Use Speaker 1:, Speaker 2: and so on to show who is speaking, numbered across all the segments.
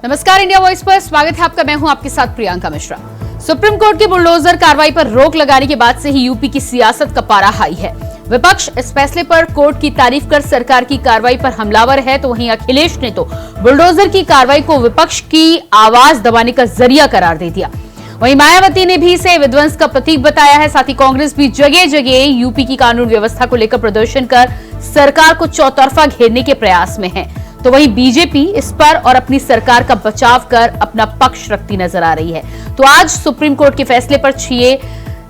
Speaker 1: नमस्कार, India voice पर स्वागत है आपका। मैं हूं आपके साथ प्रियंका मिश्रा। सुप्रीम कोर्ट की बुलडोजर कार्रवाई पर रोक लगाने के बाद से ही यूपी की सियासत का पारा हाई है। विपक्ष इस फैसले पर कोर्ट की तारीफ कर सरकार की कार्रवाई पर हमलावर है, तो वहीं अखिलेश ने तो बुलडोजर की कार्रवाई को विपक्ष की आवाज दबाने का जरिया करार दे दिया। वहीं मायावती ने भी इसे विध्वंस का प्रतीक बताया है। साथ ही कांग्रेस भी जगह जगह यूपी की कानून व्यवस्था को लेकर प्रदर्शन कर सरकार को चौतरफा घेरने के प्रयास में है, तो वहीं बीजेपी इस पर और अपनी सरकार का बचाव कर अपना पक्ष रखती नजर आ रही है। तो आज सुप्रीम कोर्ट के फैसले पर छिए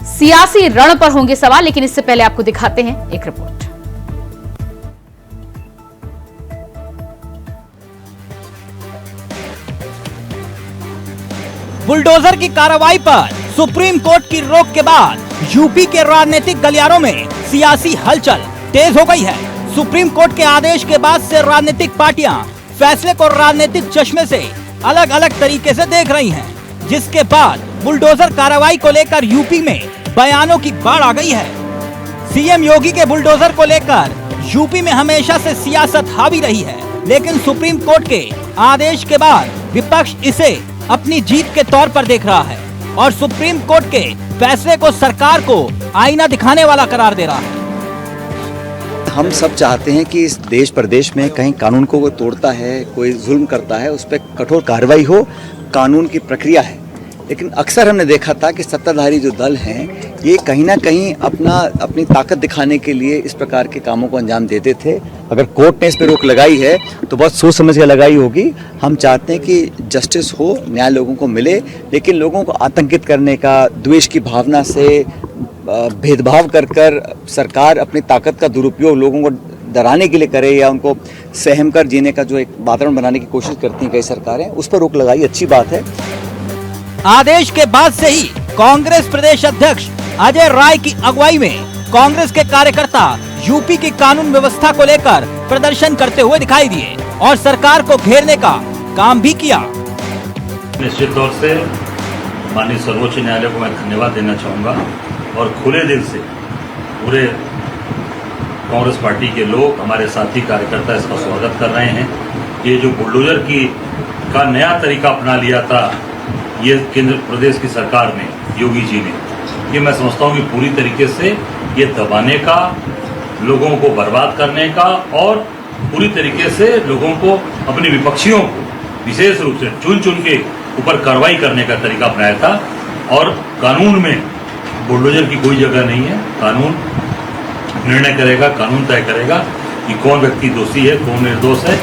Speaker 1: सियासी रण पर होंगे सवाल, लेकिन इससे पहले आपको दिखाते हैं एक रिपोर्ट।
Speaker 2: बुलडोजर की कार्रवाई पर सुप्रीम कोर्ट की रोक के बाद यूपी के राजनीतिक गलियारों में सियासी हलचल तेज हो गई है। सुप्रीम कोर्ट के आदेश के बाद से राजनीतिक पार्टियां फैसले को राजनीतिक चश्मे से अलग अलग तरीके से देख रही हैं, जिसके बाद बुलडोजर कार्रवाई को लेकर यूपी में बयानों की बाढ़ आ गई है। सीएम योगी के बुलडोजर को लेकर यूपी में हमेशा से सियासत हावी रही है, लेकिन सुप्रीम कोर्ट के आदेश के बाद विपक्ष इसे अपनी जीत के तौर पर देख रहा है और सुप्रीम कोर्ट के फैसले को सरकार को आईना दिखाने वाला करार दे रहा है।
Speaker 3: हम सब चाहते हैं कि इस देश प्रदेश में कहीं कानून को कोई तोड़ता है, कोई जुल्म करता है, उस पर कठोर कार्रवाई हो, कानून की प्रक्रिया है। लेकिन अक्सर हमने देखा था कि सत्ताधारी जो दल हैं ये कहीं ना कहीं अपनी ताकत दिखाने के लिए इस प्रकार के कामों को अंजाम देते थे। अगर कोर्ट ने इस पर रोक लगाई है तो बहुत सोच समझ के लगाई होगी। हम चाहते हैं कि जस्टिस हो, न्याय लोगों को मिले, लेकिन लोगों को आतंकित करने का, द्वेष की भावना से भेदभाव कर सरकार अपनी ताकत का दुरुपयोग लोगों को डराने के लिए करे या उनको सहम कर जीने का जो एक वातावरण बनाने की कोशिश करती हैं कई सरकारें, उस पर रोक लगाई अच्छी बात है।
Speaker 2: आदेश के बाद से ही कांग्रेस प्रदेश अध्यक्ष अजय राय की अगुवाई में कांग्रेस के कार्यकर्ता यूपी की कानून व्यवस्था को लेकर प्रदर्शन करते हुए दिखाई दिए और सरकार को घेरने का काम भी किया।
Speaker 4: निश्चित तौर से माननीय सर्वोच्च न्यायालय को मैं धन्यवाद देना चाहूँगा और खुले दिल से पूरे कांग्रेस पार्टी के लोग, हमारे साथी कार्यकर्ता इसका स्वागत कर रहे हैं। ये जो बुलडोजर का नया तरीका अपना लिया था ये केंद्र प्रदेश की सरकार ने, योगी जी ने, ये मैं समझता हूँ कि पूरी तरीके से ये दबाने का, लोगों को बर्बाद करने का और पूरी तरीके से लोगों को, अपने विपक्षियों को विशेष रूप से चुन चुन के ऊपर कार्रवाई करने का तरीका अपनाया था। और कानून में बुलडोजर की कोई जगह नहीं है। कानून निर्णय करेगा, कानून तय करेगा कि कौन व्यक्ति दोषी है, कौन निर्दोष है।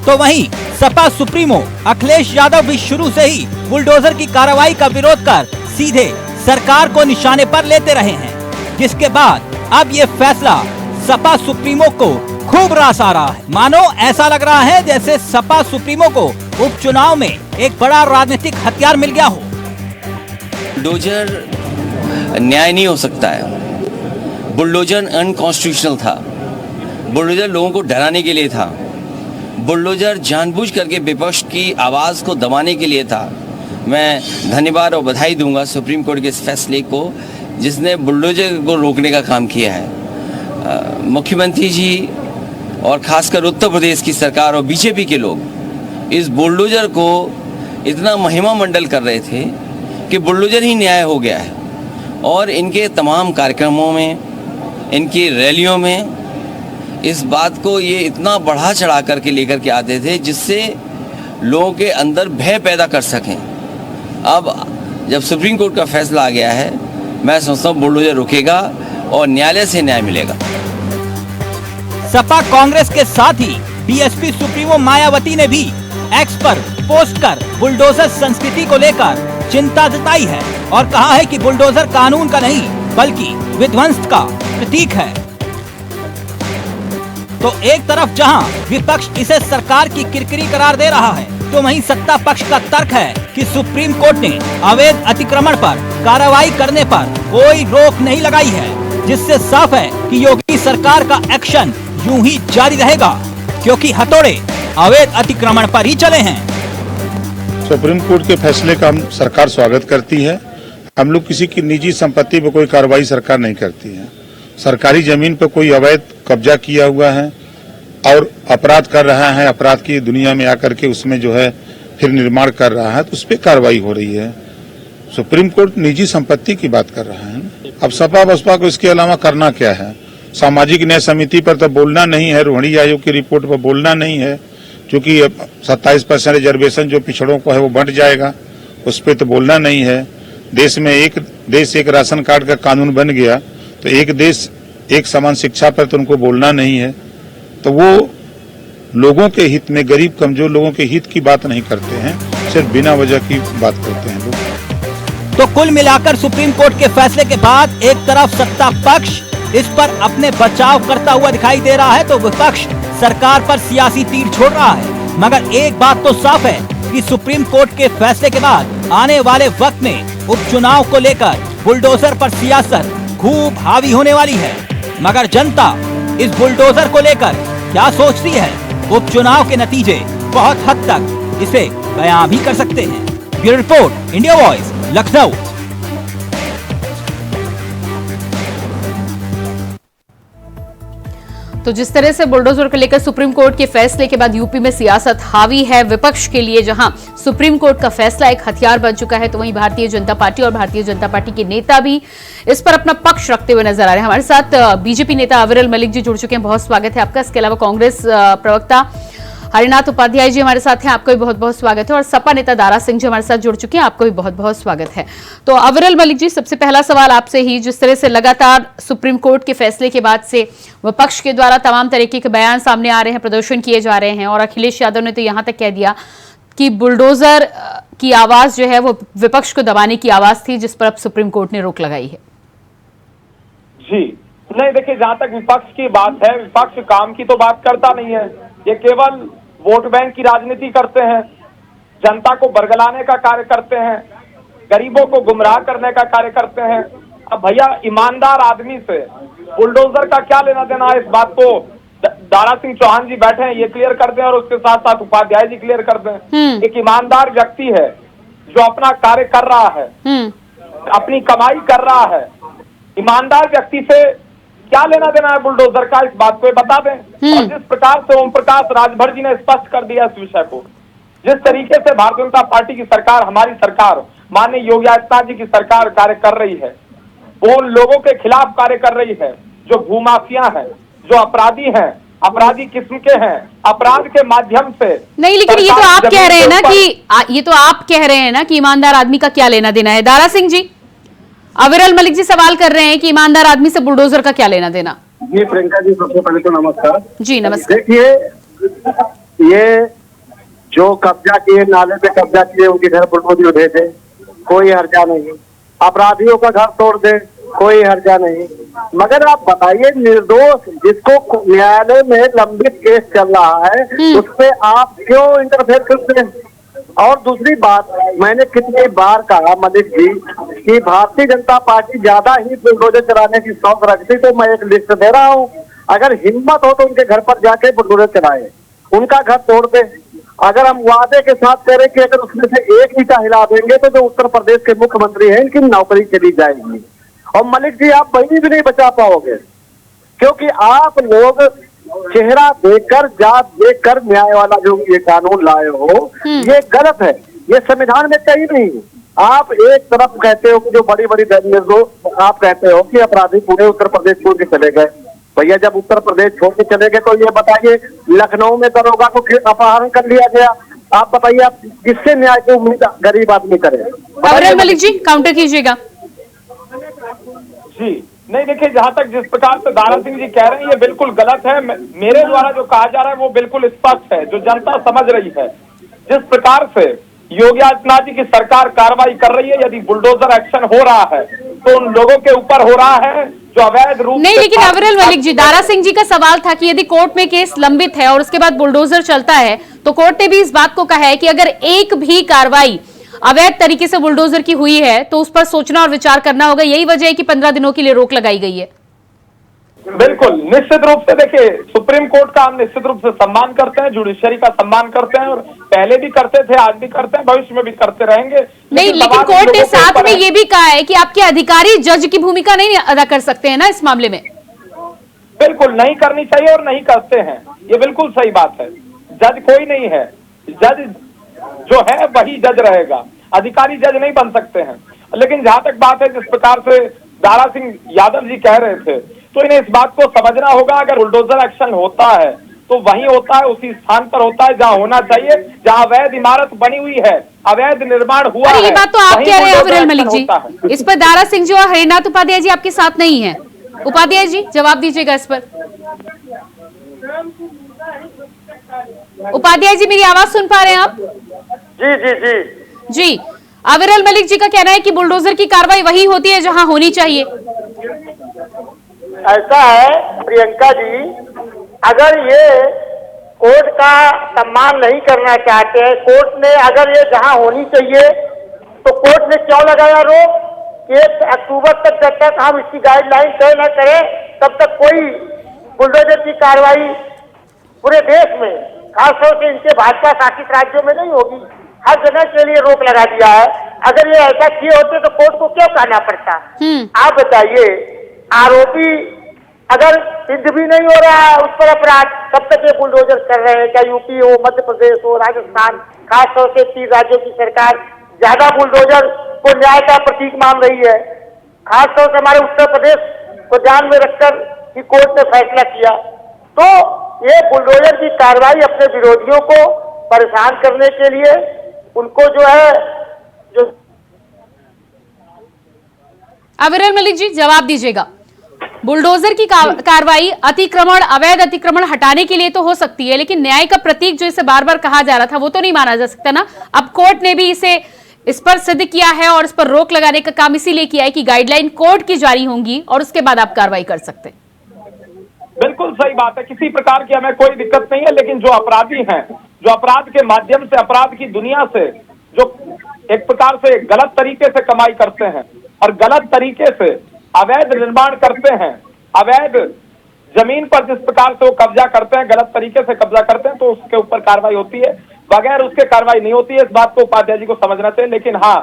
Speaker 2: तो वहीं सपा सुप्रीमो अखिलेश यादव भी शुरू से ही बुलडोजर की कार्रवाई का विरोध कर सीधे सरकार को निशाने पर लेते रहे हैं, जिसके बाद अब ये फैसला सपा सुप्रीमो को खूब रास आ रहा है। मानो ऐसा लग रहा है जैसे सपा सुप्रीमो को उपचुनाव में एक बड़ा राजनीतिक हथियार मिल गया हो।
Speaker 5: बुलडोजर न्याय नहीं हो सकता है। बुलडोजर अनकॉन्स्टिट्यूशनल था। बुलडोजर लोगों को डराने के लिए था। बुलडोजर जानबूझ करके विपक्ष की आवाज़ को दबाने के लिए था। मैं धन्यवाद और बधाई दूंगा सुप्रीम कोर्ट के इस फैसले को, जिसने बुलडोजर को रोकने का काम किया है। मुख्यमंत्री जी और खासकर उत्तर प्रदेश की सरकार और बीजेपी के लोग इस बुलडोजर को इतना महिमा मंडल कर रहे थे कि बुलडोजर ही न्याय हो गया है। और इनके तमाम कार्यक्रमों में, इनकी रैलियों में इस बात को ये इतना बढ़ा चढ़ा करके लेकर के आते थे जिससे लोगों के अंदर भय पैदा कर सकें। अब जब सुप्रीम कोर्ट का फैसला आ गया है, मैं समझता हूँ बुलडोजर रुकेगा और न्यायालय से न्याय मिलेगा।
Speaker 2: सपा कांग्रेस के साथ ही बीएसपी सुप्रीमो मायावती ने भी एक्स पर पोस्ट कर बुलडोजर संस्कृति को लेकर चिंता जताई है और कहा है कि बुलडोजर कानून का नहीं बल्कि विध्वंस का प्रतीक है। तो एक तरफ जहां विपक्ष इसे सरकार की किरकिरी करार दे रहा है, तो वहीं सत्ता पक्ष का तर्क है कि सुप्रीम कोर्ट ने अवैध अतिक्रमण पर कार्रवाई करने पर कोई रोक नहीं लगाई है, जिससे साफ है कि योगी सरकार का एक्शन यूं ही जारी रहेगा, क्योंकि हथौड़े अवैध अतिक्रमण पर ही चले हैं।
Speaker 6: सुप्रीम कोर्ट के फैसले का हम सरकार स्वागत करती है। हम लोग किसी की निजी संपत्ति पर कोई कार्रवाई सरकार नहीं करती है। सरकारी जमीन पर कोई अवैध कब्जा किया हुआ है और अपराध कर रहा है, अपराध की दुनिया में आकर के उसमें जो है फिर निर्माण कर रहा है, तो उस पर कार्रवाई हो रही है। सुप्रीम कोर्ट निजी संपत्ति की बात कर रहा है। अब सपा बसपा को इसके अलावा करना क्या है? सामाजिक न्याय समिति पर तो बोलना नहीं है, रोहिणी आयोग की रिपोर्ट पर बोलना नहीं है, क्योंकि 27% रिजर्वेशन जो पिछड़ों को है वो बढ़ जाएगा, उस पर तो बोलना नहीं है। देश में एक देश एक राशन कार्ड का कानून बन गया, तो एक देश एक समान शिक्षा पर तो उनको बोलना नहीं है। तो वो लोगों के हित में, गरीब कमजोर लोगों के हित की बात नहीं करते हैं, सिर्फ बिना वजह की बात करते हैं लोग।
Speaker 2: तो कुल मिलाकर सुप्रीम कोर्ट के फैसले के बाद एक तरफ सत्ता पक्ष इस पर अपने बचाव करता हुआ दिखाई दे रहा है, तो विपक्ष सरकार पर सियासी तीर छोड़ रहा है। मगर एक बात तो साफ है कि सुप्रीम कोर्ट के फैसले के बाद आने वाले वक्त में उपचुनाव को लेकर बुलडोजर पर सियासत खूब हावी होने वाली है। मगर जनता इस बुलडोजर को लेकर क्या सोचती है, उपचुनाव के नतीजे बहुत हद तक इसे बयां भी कर सकते हैं। Bureau report, India voice, Lucknow.
Speaker 1: तो जिस तरह से बुलडोजर को लेकर सुप्रीम कोर्ट के फैसले के बाद यूपी में सियासत हावी है विपक्ष के लिए, जहां सुप्रीम कोर्ट का फैसला एक हथियार बन चुका है, तो वहीं भारतीय जनता पार्टी और भारतीय जनता पार्टी के नेता भी इस पर अपना पक्ष रखते हुए नजर आ रहे हैं। हमारे साथ बीजेपी नेता अविरल मलिक जी जुड़ चुके हैं, बहुत स्वागत है आपका। इसके अलावा कांग्रेस प्रवक्ता हरिनाथ उपाध्याय जी हमारे साथ हैं, आपका भी बहुत बहुत स्वागत है। और सपा नेता दारा सिंह जी हमारे साथ जुड़ चुके हैं, आपको भी बहुत बहुत स्वागत है। तो अविरल मलिक जी, सबसे पहला सवाल आपसे ही, जिस तरह से लगातार सुप्रीम कोर्ट के फैसले के बाद से विपक्ष के द्वारा तमाम तरीके के बयान सामने आ रहे हैं, प्रदर्शन किए जा रहे हैं, और अखिलेश यादव ने तो यहां तक कह दिया कि बुलडोजर की आवाज जो है वो विपक्ष को दबाने की आवाज थी, जिस पर अब सुप्रीम कोर्ट ने रोक लगाई है।
Speaker 7: जी नहीं, देखिए, जहां तक विपक्ष की बात है, विपक्ष काम की तो बात करता नहीं है, ये केवल वोट बैंक की राजनीति करते हैं, जनता को बरगलाने का कार्य करते हैं, गरीबों को गुमराह करने का कार्य करते हैं। अब भैया, ईमानदार आदमी से बुलडोजर का क्या लेना देना है, इस बात को दारा सिंह चौहान जी बैठे हैं, ये क्लियर कर दें, और उसके साथ साथ उपाध्याय जी क्लियर कर दें। एक ईमानदार व्यक्ति है जो अपना कार्य कर रहा है, अपनी कमाई कर रहा है, ईमानदार व्यक्ति से क्या लेना देना है बुलडोजर का, इस बात को बता दें। और जिस प्रकार से ओम प्रकाश राजभर जी ने स्पष्ट कर दिया इस विषय को, जिस तरीके से भारतीय जनता पार्टी की सरकार, हमारी सरकार, माननीय योगी आदित्यनाथ जी की सरकार कार्य कर रही है, वो उन लोगों के खिलाफ कार्य कर रही है जो भूमाफिया हैं, जो अपराधी हैं, अपराधी किस्म के हैं, अपराध के माध्यम से।
Speaker 1: नहीं, लेकिन ये तो आप कह रहे हैं ना कि ये तो आप कह रहे हैं ना कि ईमानदार आदमी का क्या लेना देना है। दारा सिंह जी, अविरल मलिक जी सवाल कर रहे हैं कि ईमानदार आदमी से बुलडोजर का क्या लेना देना।
Speaker 8: जी प्रियंका जी, सबसे पहले तो नमस्कार।
Speaker 1: जी नमस्कार।
Speaker 8: देखिए, ये जो कब्जा किए, नाले पे कब्जा किए, उनके घर बुलडोजर भेजे, कोई हर्जा नहीं। अपराधियों का घर तोड़ दे, कोई हर्जा नहीं। मगर आप बताइए, निर्दोष जिसको न्यायालय में लंबित केस चल रहा है, उसपे आप क्यों इंटरफेयर करते हैं? और दूसरी बात, मैंने कितनी बार कहा मलिक जी कि भारतीय जनता पार्टी ज्यादा ही बुलडोजर चलाने की शौक रखती, तो मैं एक लिस्ट दे रहा हूँ, अगर हिम्मत हो तो उनके घर पर जाके बुलडोजर चलाए, उनका घर तोड़ दे। अगर हम वादे के साथ करें कि अगर उसमें से एक ईंटा हिला देंगे तो जो उत्तर प्रदेश के मुख्यमंत्री हैं, इनकी नौकरी चली जाएगी। और मलिक जी, आप बहनी भी नहीं बचा पाओगे, क्योंकि आप लोग चेहरा देखकर, जात देखकर न्याय वाला जो ये कानून लाए हो, ये गलत है, ये संविधान में कहीं नहीं। आप एक तरफ कहते हो कि जो बड़ी बड़ी निर्दोष, आप कहते हो कि अपराधी पूरे उत्तर प्रदेश छोड़ के चले गए। भैया, जब उत्तर प्रदेश छोड़ के चले गए तो ये बताइए, लखनऊ में दरोगा को अपहरण कर लिया गया, आप बताइए, आप किससे न्याय की उम्मीद गरीब आदमी करे?
Speaker 1: अविरल मलिक जी, काउंटर कीजिएगा।
Speaker 7: जी नहीं, देखिए, जहां तक जिस प्रकार से दारा सिंह जी कह रहे हैं, ये बिल्कुल गलत है। मेरे द्वारा जो कहा जा रहा है वो बिल्कुल स्पष्ट है, जो जनता समझ रही है। जिस प्रकार से योगी आदित्यनाथ जी की सरकार कार्रवाई कर रही है, यदि बुलडोजर एक्शन हो रहा है तो उन लोगों के ऊपर हो रहा है जो अवैध रूप
Speaker 1: नहीं। लेकिन अविरल मलिक जी, दारा सिंह जी का सवाल था कि यदि कोर्ट में केस लंबित है और उसके बाद बुलडोजर चलता है, तो कोर्ट ने भी इस बात को कहा है कि अगर एक भी कार्रवाई अवैध तरीके से बुलडोजर की हुई है तो उस पर सोचना और विचार करना होगा। यही वजह है कि 15 दिनों के लिए रोक लगाई गई है।
Speaker 7: बिल्कुल, निश्चित रूप से। देखिए, सुप्रीम कोर्ट का हम निश्चित रूप से सम्मान करते हैं, जुडिशरी का सम्मान करते हैं, और पहले भी करते थे, आज भी करते हैं, भविष्य में भी करते रहेंगे।
Speaker 1: नहीं, लेकिन कोर्ट ने साथ में ये भी कहा है कि आपके अधिकारी जज की भूमिका नहीं अदा कर सकते हैं ना इस मामले में।
Speaker 7: बिल्कुल नहीं करनी चाहिए और नहीं करते हैं। ये बिल्कुल सही बात है। जज कोई नहीं है, जज जो है वही जज रहेगा, अधिकारी जज नहीं बन सकते हैं। लेकिन जहां तक बात है जिस प्रकार से दारा सिंह यादव जी कह रहे थे, तो इन्हें इस बात को समझना होगा, अगर बुलडोजर एक्शन होता है तो वही होता है, उसी स्थान पर होता है जहां होना चाहिए, जहां अवैध इमारत बनी हुई है, अवैध निर्माण हुआ है।
Speaker 1: ये बात तो आप
Speaker 7: वहीं
Speaker 1: कह रहे हैं
Speaker 7: बुलडोजर
Speaker 1: अविरल मलिक
Speaker 7: एक्शन होता है।
Speaker 1: जी, इस पर दारा सिंह जी और हरिनाथ उपाध्याय जी आपके साथ नहीं है। उपाध्याय जी जवाब दीजिएगा इस पर। उपाध्याय जी मेरी आवाज सुन पा रहे हैं आप?
Speaker 8: जी जी जी
Speaker 1: जी, अविरल मलिक जी का कहना है कि बुलडोजर की कार्रवाई वही होती है जहां होनी चाहिए।
Speaker 8: ऐसा है प्रियंका जी, अगर ये कोर्ट का सम्मान नहीं करना चाहते हैं, कोर्ट ने अगर ये जहां होनी चाहिए तो कोर्ट ने क्यों लगाया रोक? 1 अक्टूबर तक जब तक हम इसकी गाइडलाइन तय न करें तब तक कोई बुलडोजर की कार्रवाई पूरे देश में, खासतौर से इनके भाजपा शासित राज्यों में नहीं होगी। हर जगह के लिए रोक लगा दिया है। अगर ये ऐसा किए होते तो कोर्ट को क्यों कहना पड़ता? आप बताइए, आरोपी अगर सिद्ध भी नहीं हो रहा है उस पर अपराध, कब तक ये बुलडोजर कर रहे हैं? क्या यूपी हो, मध्य प्रदेश हो, राजस्थान, खासतौर से 3 राज्यों की सरकार ज्यादा बुलडोजर को न्याय का प्रतीक मान रही है। खासतौर से हमारे उत्तर प्रदेश को ध्यान में रखकर कि कोर्ट ने फैसला किया, तो ये बुलडोजर की कार्रवाई अपने विरोधियों को परेशान करने के लिए, उनको जो है जो।
Speaker 1: अविरल मलिक जी जवाब दीजिएगा। बुलडोजर की कार्रवाई अतिक्रमण, अवैध अतिक्रमण हटाने के लिए तो हो सकती है, लेकिन न्याय का प्रतीक जो इसे बार बार कहा जा रहा था वो तो नहीं माना जा सकता ना। अब कोर्ट ने भी इस पर सिद्ध किया है और इस पर रोक लगाने का काम इसीलिए किया है कि गाइडलाइन कोर्ट की जारी होंगी और उसके बाद आप कार्रवाई कर सकते हैं।
Speaker 7: बिल्कुल सही बात है, किसी प्रकार की हमें कोई दिक्कत नहीं है, लेकिन जो अपराधी हैं, जो अपराध के माध्यम से, अपराध की दुनिया से जो एक प्रकार से गलत तरीके से कमाई करते हैं और गलत तरीके से अवैध निर्माण करते हैं, अवैध जमीन पर जिस प्रकार से वो कब्जा करते हैं, गलत तरीके से कब्जा करते हैं, तो उसके ऊपर कार्रवाई होती है, बगैर उसके कार्रवाई नहीं होती है। इस बात को उपाध्याय जी को समझना चाहिए। लेकिन हाँ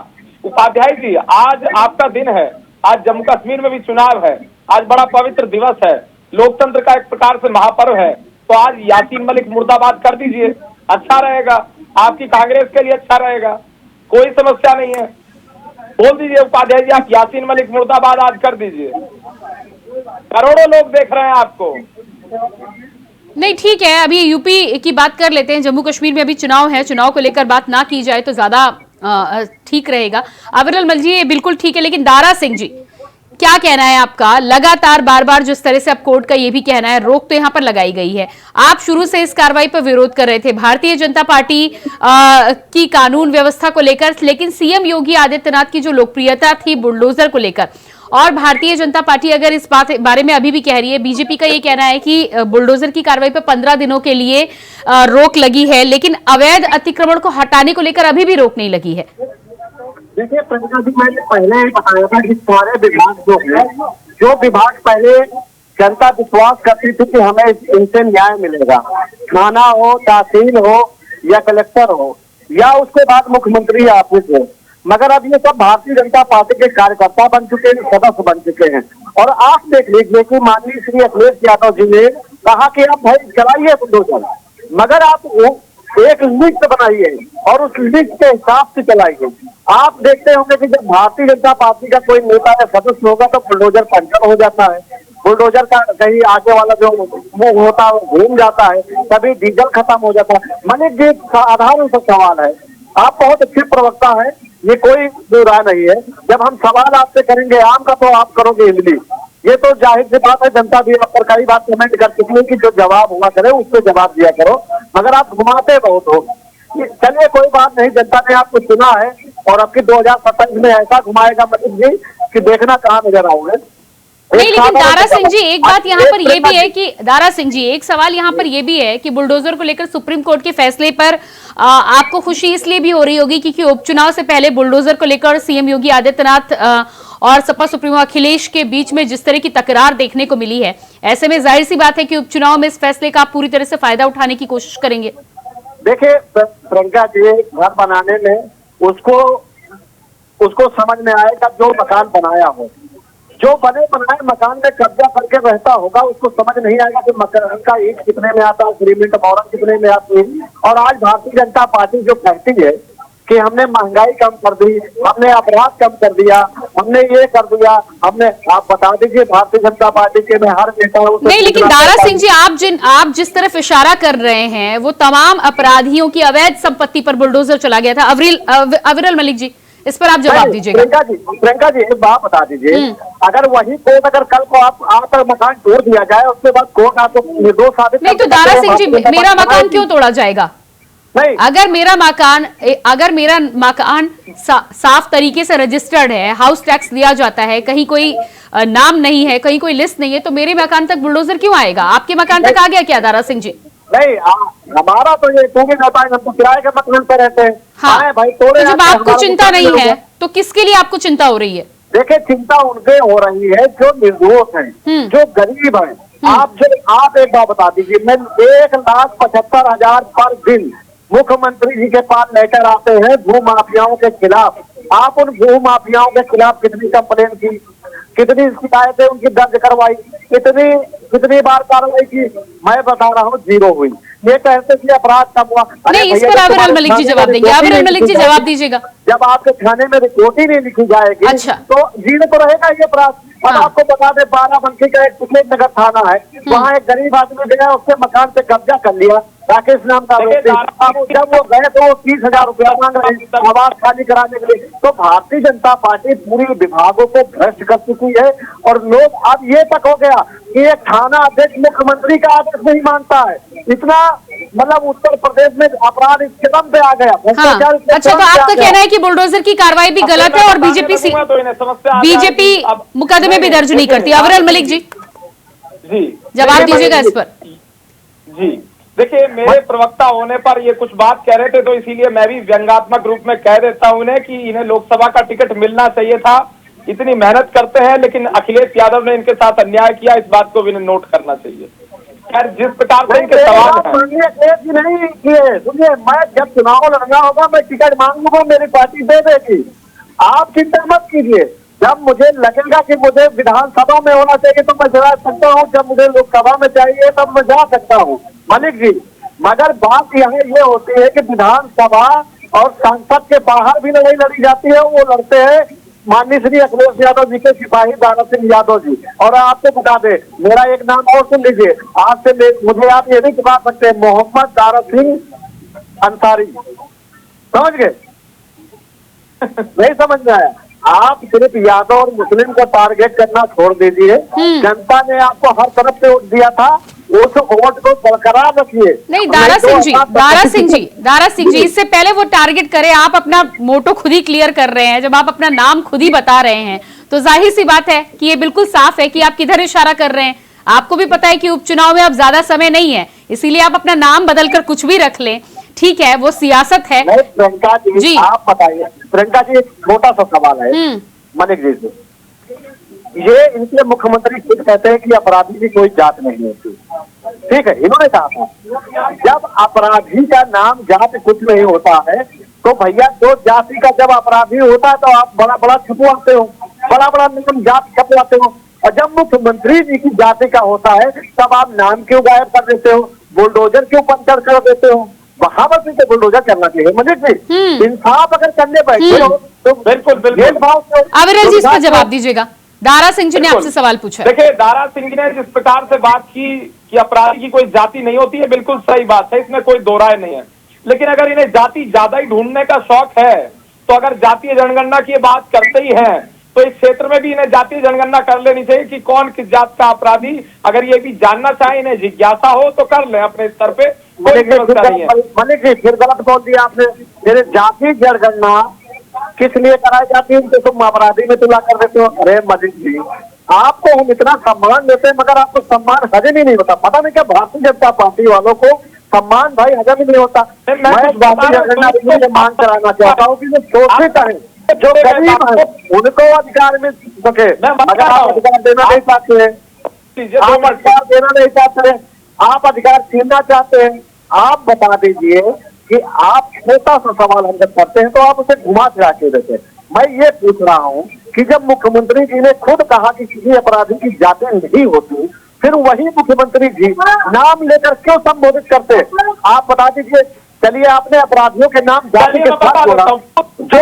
Speaker 7: उपाध्याय जी, आज आपका दिन है, आज जम्मू कश्मीर में भी चुनाव है, आज बड़ा पवित्र दिवस है, लोकतंत्र का एक प्रकार से महापर्व है, तो आज यासीन मलिक मुर्दाबाद कर दीजिए, अच्छा रहेगा, आपकी कांग्रेस के लिए अच्छा रहेगा, कोई समस्या नहीं है। बोल दीजिए उपाध्याय जी, आप यासीन मलिक मुर्दाबाद आज कर दीजिए, करोड़ों लोग देख रहे हैं आपको।
Speaker 1: नहीं ठीक है, अभी यूपी की बात कर लेते हैं। जम्मू कश्मीर में अभी चुनाव है, चुनाव को लेकर बात ना की जाए तो ज्यादा ठीक रहेगा। अविरल मलिक जी ये बिल्कुल ठीक है, लेकिन दारा सिंह जी क्या कहना है आपका? लगातार बार बार जिस तरह से अब कोर्ट का ये भी कहना है, रोक तो यहाँ पर लगाई गई है, आप शुरू से इस कार्रवाई पर विरोध कर रहे थे, भारतीय जनता पार्टी की कानून व्यवस्था को लेकर, लेकिन सीएम योगी आदित्यनाथ की जो लोकप्रियता थी बुलडोजर को लेकर, और भारतीय जनता पार्टी अगर इस बारे में अभी भी कह रही है, बीजेपी का ये कहना है कि बुलडोजर की कार्रवाई पर 15 दिनों के लिए रोक लगी है, लेकिन अवैध अतिक्रमण को हटाने को लेकर अभी भी रोक नहीं लगी है।
Speaker 8: देखिए प्रियंका जी, मैंने पहले ही बताया था कि सारे विभाग जो है, जो विभाग पहले जनता विश्वास करती थी कि हमें इनसे न्याय मिलेगा, थाना हो, तहसील हो या कलेक्टर हो या उसके बाद मुख्यमंत्री ऑफिस हो, मगर अब ये सब भारतीय जनता पार्टी के कार्यकर्ता बन चुके हैं, सदस्य बन चुके हैं। और आप देख लीजिए कि माननीय श्री अखिलेश यादव जी ने कहा कि आप भाई चलाइए बुलडोजर, मगर आप एक लिस्ट बनाइए और उस लिस्ट के हिसाब से चलाइए। आप देखते होंगे कि जब भारतीय जनता पार्टी का कोई नेता या सदस्य होगा तो बुलडोजर पंचर हो जाता है, बुलडोजर का कहीं आगे वाला जो मुंह होता है वो घूम जाता है, कभी डीजल खत्म हो जाता है। मलिक जी साधारण सा सवाल है, आप बहुत अच्छे प्रवक्ता हैं, ये कोई बुरा नहीं है। जब हम सवाल आपसे करेंगे आम का तो आप करोगे इमली, ये तो जाहिर सी बात है। जनता भी आप पर कई बार कमेंट कर चुकी है कि जो जवाब हुआ करे उस पर जवाब दिया करो, मगर आप घुमाते बहुत हो। चलिए कोई बात नहीं, जनता ने आपको चुना है और आपके 2027 में ऐसा घुमाएगा मतलब जी कि देखना कहाँ नजर आओगे।
Speaker 1: नहीं, लेकिन दारा सिंह जी एक बात यहाँ पर ये भी है कि दारा सिंह जी एक सवाल यहाँ पर ये भी है कि बुलडोजर को लेकर सुप्रीम कोर्ट के फैसले पर आपको खुशी इसलिए भी हो रही होगी क्योंकि उपचुनाव से पहले बुलडोजर को लेकर सीएम योगी आदित्यनाथ और सपा सुप्रीमो अखिलेश के बीच में जिस तरह की तकरार देखने को मिली है, ऐसे में जाहिर सी बात है कि उपचुनाव में इस फैसले का आप पूरी तरह से फायदा उठाने की कोशिश करेंगे।
Speaker 8: देखिए प्रियंका जी, घर बनाने में उसको समझ में आएगा जो मकान बनाया हो, जो बने बनाए मकान में कब्जा करके रहता होगा उसको समझ नहीं आएगा कि मकान का ईंट कितने में आता है, सीमेंट मोरम कितने में आती है। और आज भारतीय जनता पार्टी जो कहती है कि हमने महंगाई कम कर दी, हमने अपराध कम कर दिया, हमने ये कर दिया, हमने, आप बता दीजिए भारतीय जनता पार्टी के में हर नेता
Speaker 1: नहीं, लेकिन दारा सिंह जी, आप जिस तरफ इशारा कर रहे हैं वो तमाम अपराधियों की अवैध संपत्ति पर बुलडोजर चला गया था। अविरल मलिक जी, इस पर आप जवाब दीजिएगा।
Speaker 8: प्रियंका जी एक बात बता दीजिए, अगर वही कोर्ट अगर कल को आप मकान तोड़ दिया जाए उसके बाद कोर्ट आपको निर्दोष साबित
Speaker 1: नहीं, तो दारा सिंह जी, मेरा मकान क्यों तोड़ा जाएगा?
Speaker 8: नहीं,
Speaker 1: अगर मेरा मकान साफ तरीके से रजिस्टर्ड है, हाउस टैक्स दिया जाता है, कहीं कोई नाम नहीं है, कहीं कोई लिस्ट नहीं है, तो मेरे मकान तक बुलडोजर क्यों आएगा? आपके मकान तक आ गया क्या दारा सिंह जी?
Speaker 8: नहीं, हमारा तो ये क्योंकि हम तो किराए के मकान पर रहते हैं।
Speaker 1: हाँ,
Speaker 8: भाई तोड़े,
Speaker 1: तो जब आपको चिंता नहीं है तो किसके लिए आपको चिंता हो रही है?
Speaker 8: देखिए, चिंता उनके हो रही है जो निर्दोष हैं, जो गरीब हैं। आप एक बात बता दीजिए, मैं 1,75,000 पर दिन मुख्यमंत्री जी के पास लेटर आते हैं भू माफियाओं के खिलाफ। आप उन भू माफियाओं के खिलाफ कितनी कंप्लेन की, कितनी शिकायतें उनकी दर्ज करवाई, कितनी बार कार्रवाई की? मैं बता रहा हूँ, जीरो हुई। ये कहते कि अपराध कम हुआ।
Speaker 1: नहीं, इस पर अविरल मलिक जी जवाब देंगे। अविरल मलिक जी जवाब दीजिएगा।
Speaker 8: जब आपके थाने में रिपोर्ट ही नहीं लिखी जाएगी,
Speaker 1: अच्छा,
Speaker 8: तो जीरो तो रहेगा ये अपराध। अब
Speaker 1: हाँ।
Speaker 8: आपको बता दें, बाराबंकी का एक कुशेक नगर थाना है, वहाँ एक गरीब आदमी गया, उसके मकान पे कब्जा कर लिया, राकेश नाम का व्यक्ति। अब जब वो गए तो वो 30,000 रुपया मांग रहे हैं आवास खाली कराने के लिए। तो भारतीय जनता पार्टी पूरी विभागों को भ्रष्ट कर चुकी है। और लोग अब ये तक हो गया कि एक थाना अध्यक्ष मुख्यमंत्री का आदेश नहीं मानता है। इतना मतलब उत्तर प्रदेश में अपराध इस कदम पे आ गया।
Speaker 1: हाँ। अच्छा, तो आपका कहना है कि बुलडोजर की कार्रवाई भी गलत है और बीजेपी मुकदमे भी दर्ज नहीं करती। अविरल मलिक जी जवाब दीजिएगा इस पर।
Speaker 7: जी देखिए, मेरे प्रवक्ता होने पर ये कुछ बात कह रहे थे, तो इसीलिए मैं भी व्यंग्यात्मक रूप में कह देता हूं इन्हें कि इन्हें लोकसभा का टिकट मिलना चाहिए था। इतनी मेहनत करते हैं, लेकिन अखिलेश यादव ने इनके साथ अन्याय किया, इस बात को भी इन्हें नोट करना चाहिए। खैर, जिस प्रकार से इनके सवाल
Speaker 8: नहीं किए, सुनिए, मैं जब चुनाव लड़ना होगा मैं टिकट मांगूंगा, मेरी पार्टी दे देगी। आप चिंता मत कीजिए। जब मुझे लगेगा कि मुझे विधानसभा में होना चाहिए तो मैं जा सकता हूँ, जब मुझे लोकसभा में चाहिए तब मैं जा सकता हूँ मलिक जी। मगर बात यहाँ ये होती है कि विधानसभा और संसद के बाहर भी लड़ाई लड़ी जाती है। वो लड़ते हैं माननीय श्री अखिलेश यादव जी के सिपाही दारा सिंह यादव जी। और आपको बता दे, मेरा एक नाम और सुन लीजिए, आज से मुझे आप ये नहीं बता सकते, मोहम्मद दारा सिंह अंसारी। समझ गए? नहीं समझ में आया? आप सिर्फ यादव और मुस्लिम को टारगेट करना छोड़ दीजिए। जनता ने आपको हर तरफ से वोट दिया था, उस वोट को बरकरार रखिए।
Speaker 1: नहीं, दारा सिंह जी, इससे पहले वो टारगेट करे, आप अपना मोटो खुद ही क्लियर कर रहे हैं। जब आप अपना नाम खुद ही बता रहे हैं तो जाहिर सी बात है कि ये बिल्कुल साफ है कि आप किधर इशारा कर रहे हैं। आपको भी पता है कि उपचुनाव में अब ज्यादा समय नहीं है, इसीलिए आप अपना नाम बदलकर कुछ भी रख लें, ठीक है, वो सियासत है।
Speaker 8: प्रियंका जी, आप बताइए। प्रियंका जी, एक छोटा सा सवाल है मलिक जी से। ये इनके मुख्यमंत्री खुद कहते हैं कि अपराधी की कोई जात नहीं होती, ठीक है, इन्होंने कहा था। जब अपराधी का नाम जात कुछ नहीं होता है तो भैया, दो जाति का जब अपराधी होता है तो आप बड़ा बड़ा छुपवाते हो, बड़ा बड़ा नाम जात छपवाते हो। और जब मुख्यमंत्री जी की जाति का होता है तब आप नाम क्यों गायब कर देते हो, बुलडोजर क्यों पंचर कर देते हो? बहावत से बुलडोजर करना चाहिए मलिक जी। इंसाफ अगर करने बैठे हो तो बिल्कुल
Speaker 1: अविरल जी, इस पर जवाब दीजिएगा। दारा सिंह जी ने आपसे सवाल पूछा।
Speaker 7: देखिए, दारा सिंह ने जिस प्रकार से बात की कि अपराधी की कोई जाति नहीं होती है, बिल्कुल सही बात है, इसमें कोई दो राय नहीं है। लेकिन अगर इन्हें जाति ज्यादा ही ढूंढने का शौक है तो अगर जातीय जनगणना की बात करते ही हैं तो इस क्षेत्र में भी इन्हें जातीय जनगणना कर लेनी चाहिए कि कौन किस जात का अपराधी। अगर ये भी जानना चाहे, इन्हें जिज्ञासा हो तो कर ले अपने स्तर पे, कोई समस्या नहीं है।
Speaker 8: मलिक जी, फिर गलत बोल दिया आपने। मेरे जातीय जनगणना किस लिए कराई जाती है, उनको तुम अपराधी में तुला कर देते हो। अरे मलिक जी, आपको हम इतना सम्मान देते हैं मगर आपको सम्मान हजम ही नहीं होता। पता नहीं क्या भारतीय जनता पार्टी वालों को सम्मान भाई हजम ही नहीं होता। मैं जातीय जनगणना मांग कराना चाहता हूँ कि जो शोषित है, जो गरीब है, उनको अधिकार मिल सके। अगर आप अधिकार देना नहीं चाहते हैं, आप अधिकार देना नहीं चाहते हैं, आप अधिकार छीनना चाहते हैं, आप बता दीजिए कि आप छोटा सा सवाल हम जब करते हैं तो आप उसे घुमा फिरा के देते हैं। मैं ये पूछ रहा हूँ कि जब मुख्यमंत्री जी ने खुद कहा कि किसी अपराधी की जाति नहीं होती, फिर वही मुख्यमंत्री जी नाम लेकर क्यों संबोधित करते? आप बता दीजिए। चलिए, आपने अपराधियों के नाम जाति के साथ बोला, जो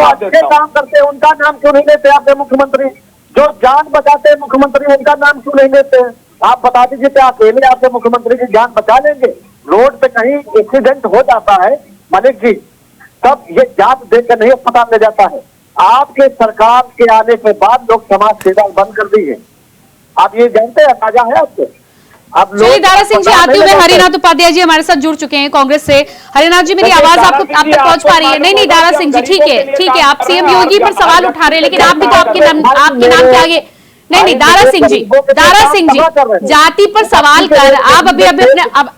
Speaker 8: अच्छे काम करते हैं उनका नाम क्यों नहीं लेते आपके मुख्यमंत्री? जो जान बचाते हैं मुख्यमंत्री, उनका नाम क्यों नहीं लेते हैं? आप बता दीजिए, क्या अकेले आपके मुख्यमंत्री की जान बचा लेंगे? रोड पे कहीं एक्सीडेंट हो जाता है मलिक जी, तब ये जांच देकर नहीं अस्पताल ले जाता है। आपके सरकार के आने के बाद लोग समाज सेवा बंद कर दी है। आप ये जानते हैं, ताजा है आपको?
Speaker 1: चलिए दारा सिंह जी, आते हुए हरिनाथ उपाध्याय जी हमारे साथ जुड़ चुके हैं कांग्रेस से। हरिनाथ जी, मेरी आवाज आप तक पहुंच पा रही है? नहीं, दारा सिंह जी, ठीक है, आप सीएम योगी पर सवाल उठा रहे हैं, लेकिन आप भी तो आपके नाम के आगे नहीं, दारा सिंह जी, जाति पर सवाल कर आप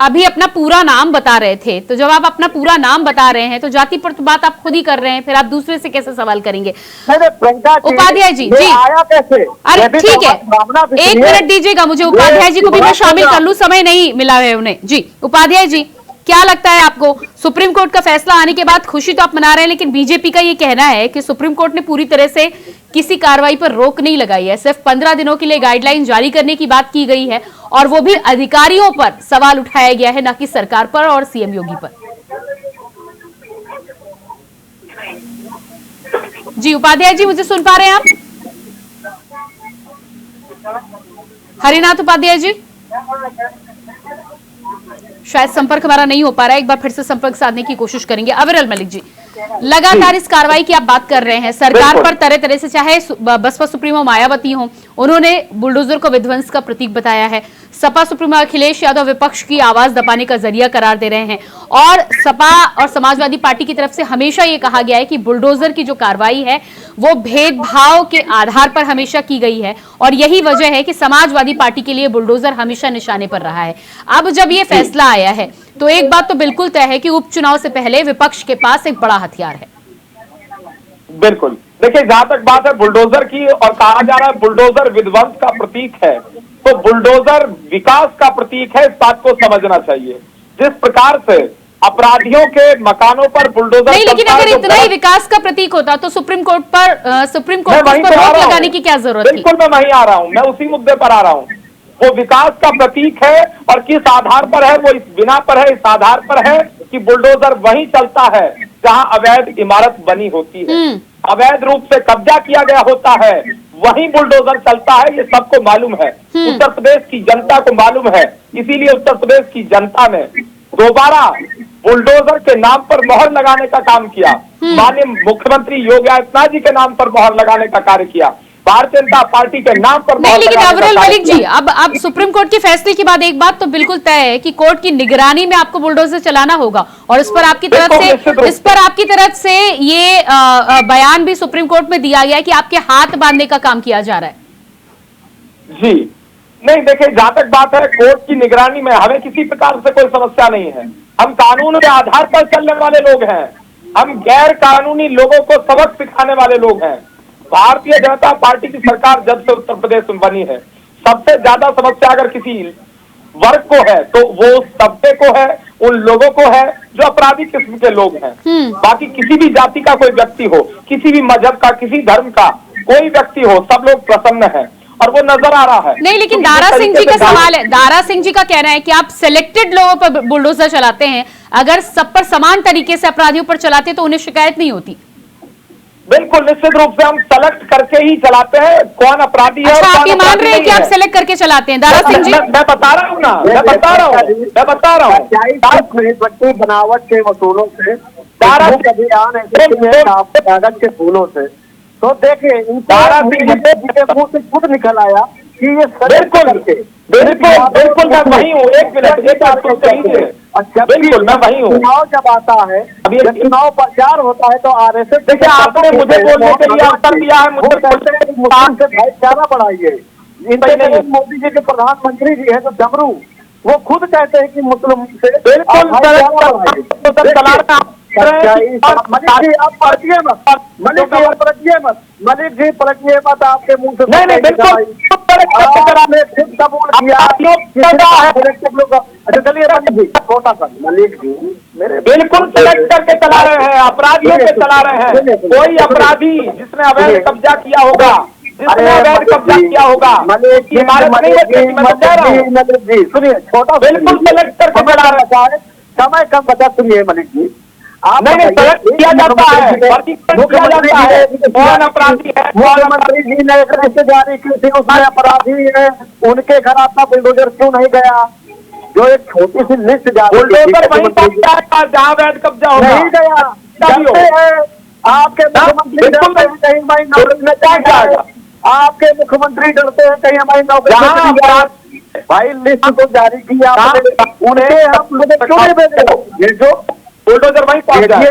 Speaker 1: अभी अपना पूरा नाम बता रहे थे, तो जब आप अपना पूरा नाम बता रहे हैं तो जाति पर तो बात आप खुद ही कर रहे हैं, फिर आप दूसरे से कैसे सवाल करेंगे? उपाध्याय जी,
Speaker 8: आया कैसे?
Speaker 1: अरे ठीक है, 1 मिनट दीजिएगा मुझे, उपाध्याय जी को भी मैं शामिल कर लूं, समय नहीं मिला है उन्हें। जी उपाध्याय जी, क्या लगता है आपको, सुप्रीम कोर्ट का फैसला आने के बाद खुशी तो आप मना रहे हैं, लेकिन बीजेपी का ये कहना है कि सुप्रीम कोर्ट ने पूरी तरह से किसी कार्रवाई पर रोक नहीं लगाई है, सिर्फ 15 दिनों के लिए गाइडलाइन जारी करने की बात की गई है, और वो भी अधिकारियों पर सवाल उठाया गया है, ना कि सरकार पर और सीएम योगी पर। जी उपाध्याय जी, मुझे सुन पा रहे हैं आप? हरिनाथ उपाध्याय जी, शायद संपर्क हमारा नहीं हो पा रहा है, एक बार फिर से संपर्क साधने की कोशिश करेंगे। अविरल मलिक जी, लगातार इस कार्रवाई की आप बात कर रहे हैं, सरकार पर तरह तरह से, चाहे बसपा सुप्रीमो मायावती हो, उन्होंने बुलडोजर को विध्वंस का प्रतीक बताया है, सपा सुप्रीमो अखिलेश यादव विपक्ष की आवाज दबाने का जरिया करार दे रहे हैं, और सपा और समाजवादी पार्टी की तरफ से हमेशा ये कहा गया है कि बुलडोजर की जो कार्रवाई है वो भेदभाव के आधार पर हमेशा की गई है, और यही वजह है कि समाजवादी पार्टी के लिए बुलडोजर हमेशा निशाने पर रहा है। अब जब ये फैसला आया है तो एक बात तो बिल्कुल तय है कि उपचुनाव से पहले विपक्ष के पास एक बड़ा हथियार है।
Speaker 7: बिल्कुल, देखिए, जहां तक बात है बुलडोजर की, और कहा जा रहा है बुलडोजर विध्वंस का प्रतीक है, तो बुलडोजर विकास का प्रतीक है, इस बात को समझना चाहिए। जिस प्रकार से अपराधियों के मकानों पर बुलडोजर,
Speaker 1: नहीं, लेकिन अगर इतना ही विकास का प्रतीक होता तो सुप्रीम कोर्ट पर रोक लगाने की क्या जरूरत थी?
Speaker 7: बिल्कुल, मैं वहीं आ रहा हूं, मैं उसी मुद्दे पर आ रहा हूं। वो विकास का प्रतीक है, और किस आधार पर है? वो इस बिना पर है, इस आधार पर है कि बुलडोजर वहीं चलता है जहां अवैध इमारत बनी होती है, अवैध रूप से कब्जा किया गया होता है, वहीं बुलडोजर चलता है। ये सबको मालूम है, उत्तर प्रदेश की जनता को मालूम है, इसीलिए उत्तर प्रदेश की जनता ने दोबारा बुलडोजर के नाम पर मोहर लगाने का काम किया, माननीय मुख्यमंत्री योगी आदित्यनाथ जी के नाम पर मोहर लगाने का कार्य किया, भारतीय जनता पार्टी के नाम पर।
Speaker 1: नहीं, लेकिन अविरल मलिक जी, अब सुप्रीम कोर्ट के फैसले के बाद एक बात तो बिल्कुल तय है कि कोर्ट की निगरानी में आपको बुलडोजर चलाना होगा, और इस पर आपकी तरफ से ये बयान भी सुप्रीम कोर्ट में दिया गया है कि आपके हाथ बांधने का काम किया जा रहा है।
Speaker 7: जी नहीं, देखिए, जहां तक बात है कोर्ट की निगरानी में हमें किसी प्रकार से कोई समस्या नहीं है। हम कानून के आधार पर चलने वाले लोग हैं, हम गैर कानूनी लोगों को सबक सिखाने वाले लोग हैं। भारतीय जनता पार्टी की सरकार जब से उत्तर प्रदेश में बनी है, सबसे ज्यादा समस्या अगर किसी वर्ग को है तो वो उस तबके को है, उन लोगों को है जो अपराधी किस्म के लोग हैं। बाकी किसी भी जाति का कोई व्यक्ति हो, किसी भी मजहब का, किसी धर्म का कोई व्यक्ति हो, सब लोग प्रसन्न हैं, और वो नजर आ रहा है।
Speaker 1: नहीं, लेकिन दारा सिंह जी का सवाल है, दारा सिंह जी का कहना है कि आप सिलेक्टेड लोगों पर बुलडोजर चलाते हैं, अगर सब पर समान तरीके से अपराधियों पर चलाते तो उन्हें शिकायत नहीं होती।
Speaker 7: बिल्कुल, निश्चित रूप से हम सेलेक्ट करके ही चलाते हैं कौन अपराधी है।
Speaker 1: अच्छा, आप ये मान रहे हैं कि आप सेलेक्ट करके चलाते हैं? दारा सिंह जी,
Speaker 7: मैं बता रहा हूँ ना, मैं बता रहा हूँ
Speaker 8: बनावट के वसूलों से, कागज के फूलों से, तो देखिए मुंह से खुद निकल आया कि ये
Speaker 7: बिल्कुल मैं वही हूँ। एक मिनट, बिल्कुल मैं वही हूँ।
Speaker 8: चुनाव जब आता है, अभी चुनाव प्रचार होता है तो आरएसएस,
Speaker 7: देखिए, आपने मुझे बोलने के लिए अवसर दिया है, मुझे
Speaker 8: मुस्लिम से भाईचारा बढ़ाइए। इनके मोदी जी के प्रधानमंत्री जी है तो डमरू, वो खुद कहते हैं कि मुस्लिम से
Speaker 7: बिल्कुल
Speaker 8: मलिक जी पलटिए मत, आपके मुंह से
Speaker 7: नहीं, बिल्कुल सेलेक्ट करके चला
Speaker 8: आपने खुद कबूल किया अच्छा चलिए मलिक जी, छोटा सा मलिक जी मेरे
Speaker 7: बिल्कुल सेलेक्ट करके चला रहे हैं, अपराधियों के चला रहे हैं। कोई अपराधी जिसने अवैध कब्जा किया होगा, जिसने अवैध कब्जा किया होगा,
Speaker 8: मलिक
Speaker 7: इमारत नहीं बचेगी, मैं तो कह रहा हूँ।
Speaker 8: मलिक जी सुनिए, छोटा
Speaker 7: बिल्कुल सेलेक्ट करके चला रहे हैं।
Speaker 8: समय कम बचा, सुनिए मलिक जी, आप
Speaker 7: नहीं सेलेक्ट किया जाता है, वर्गीकरण किया जाता है, कौन अपराधी है,
Speaker 8: मुख्यमंत्री जी ने एक लिस्ट जारी की थी, उसमें अपराधी है, उनके घर आपका बुलडोजर क्यों नहीं गया? जो एक छोटी सी लिस्ट जारी
Speaker 7: बुलडोजर वहीं पहुंचा जहां अवैध कब्जा होगा।
Speaker 8: नहीं गया, जानते हैं आपके मुख्यमंत्री डरते हैं कहीं हमारी नौकरी में क्या जाएगा, आपके मुख्यमंत्री डरते हैं कहीं हमारी नौकरी। भाई लिस्ट तो जारी की आपने, उनके आप मुझे क्यों नहीं भेजे? ये जो
Speaker 7: बुलडोजर वहीं पहुंच जाए,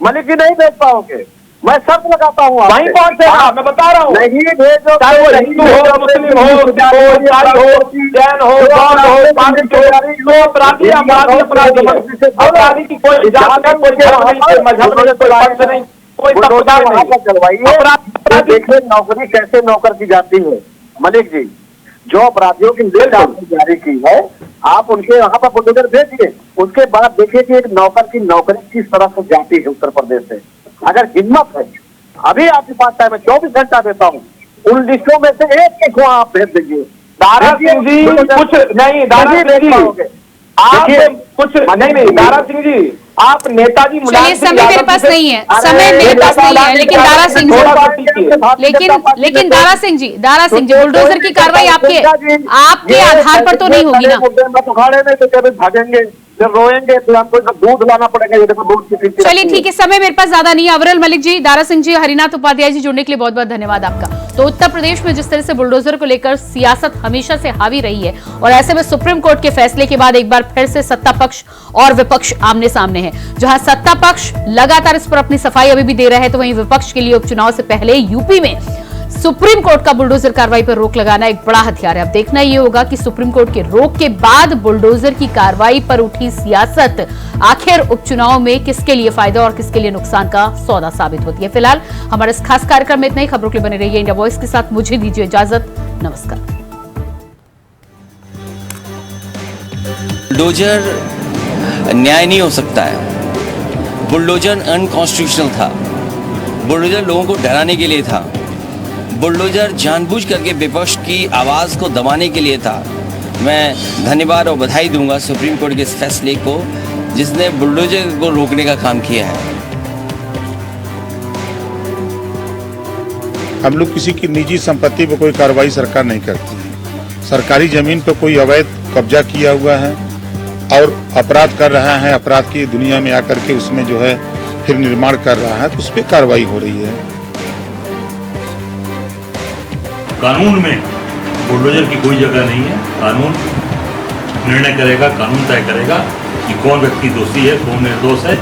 Speaker 8: मलिक जी नहीं भेज पाओगे, मैं शर्त लगाता हूँ
Speaker 7: वहीं पहुंचेगा, मैं बता रहा हूँ।
Speaker 8: नहीं भेजो,
Speaker 7: चाहे वो हिंदू हो, मुस्लिम हो, ईसाई हो, जैन हो, बौद्ध हो, पारसी हो, जो अपराधी अपराधी की कोई जात नहीं, कोई धर्म नहीं, कोई मजहब नहीं, कोई पंथ नहीं, कोई समुदाय नहीं।
Speaker 8: चलवाइए, देखिए नौकरी कैसे नौकर की जाती है। मलिक जी, जो अपराधियों की लिस्ट आपने जारी की है, आप उनके वहां पर बुलडोजर भेजिए, उसके बाद देखिए कि एक नौकर की नौकरी किस तरह से जाती है उत्तर प्रदेश से। अगर हिम्मत है, अभी आपके पास टाइम है, 24 घंटा देता हूँ, उन लिस्टों में से एक को आप भेज दीजिए।
Speaker 7: दारा सिंह जी कुछ नहीं, दारा सिंह जी आप कुछ नहीं, दारा सिंह जी आप नेताजी
Speaker 1: चलिए, समय मेरे पास नहीं है, समय मेरे पास नहीं है, लेकिन दारा सिंह जी, लेकिन दारा सिंह जी बुलडोजर की कार्रवाई आपके आधार पर तो नहीं होगी ना?
Speaker 8: उखाड़े में तो कभी भागेंगे, जब रोएंगे तो हमको दूध लाना पड़ेगा। ये देखो दूध की।
Speaker 1: चलिए ठीक है, समय मेरे पास ज्यादा नहीं है। अविरल मलिक जी, दारा सिंह जी, हरिनाथ उपाध्याय जी जुड़ने के लिए बहुत बहुत धन्यवाद आपका। तो उत्तर प्रदेश में जिस तरह से बुलडोजर को लेकर सियासत हमेशा से हावी रही है, और ऐसे में सुप्रीम कोर्ट के फैसले के बाद एक बार फिर से सत्ता पक्ष और विपक्ष आमने सामने है। जहां सत्ता पक्ष लगातार इस पर अपनी सफाई अभी भी दे रहे हैं, तो वहीं विपक्ष के लिए उपचुनाव से पहले यूपी में सुप्रीम कोर्ट का बुलडोजर कार्रवाई पर रोक लगाना एक बड़ा हथियार है। अब देखना यह होगा कि सुप्रीम कोर्ट के रोक के बाद बुलडोजर की कार्रवाई पर उठी सियासत आखिर उपचुनाव में किसके लिए फायदा और किसके लिए नुकसान का सौदा साबित होती है। फिलहाल हमारे इस खास कार्यक्रम में इतना ही। खबरों के लिए बने रहिए इंडिया वॉइस के साथ। मुझे दीजिए इजाजत, नमस्कार।
Speaker 5: बुलडोजर न्याय नहीं हो सकता है, बुलडोजर अनकॉन्स्टिट्यूशनल था, बुलडोजर लोगों को डराने के लिए था, बुलडोजर जानबूझ करके विपक्ष की आवाज़ को दबाने के लिए था। मैं धन्यवाद और बधाई दूंगा सुप्रीम कोर्ट के इस फैसले को, जिसने बुलडोजर को रोकने का काम किया है।
Speaker 6: हम लोग किसी की निजी संपत्ति पर कोई कार्रवाई सरकार नहीं करती है। सरकारी जमीन पर कोई अवैध कब्जा किया हुआ है और अपराध कर रहा है, अपराध की दुनिया में आकर के उसमें जो है फिर निर्माण कर रहा है, तो उस पर कार्रवाई हो रही है।
Speaker 4: कानून में बुलडोजर की कोई जगह नहीं है। कानून निर्णय करेगा, कानून तय करेगा कि कौन व्यक्ति दोषी है, कौन निर्दोष है।